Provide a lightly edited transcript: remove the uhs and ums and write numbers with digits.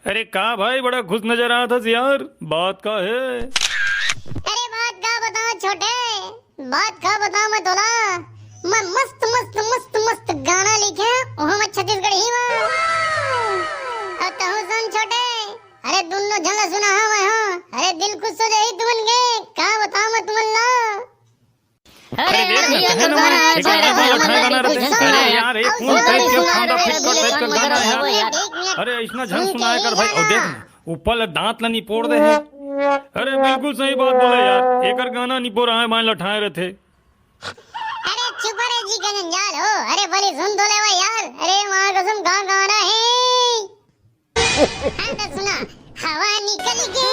अरे का भाई बड़ा खुश नजर आ था यार, बात का है? अरे बात का बताओ छोटे, बात का बताओ मैं तोला। मैं मस्त मस्त मस्त मस्त गाना लिखे वहाँ मैं छत्तीसगढ़ी में। अब तो सुन छोटे, अरे दोनों झला सुना है मैं हाँ। अरे दिल खुश हो जाए तुमन के, का बताओ मैं तुमन ला। अरे यार एक फोन टाइप के फांदा फिट कर टाइप का गाना है यार। अरे इतना झन सुनाया कर भाई। और देख ना ऊपर दांत ला निपोड़ दे है। अरे बिल्कुल सही बात बोले यार, एकर गाना निपो रहा है मान लठाए रहते। अरे चुप रे जी का जंजाल हो। अरे भले सुन तो ले भाई यार। अरे मां कसम का गाना है। हाँ तो सुना, हवा निकल के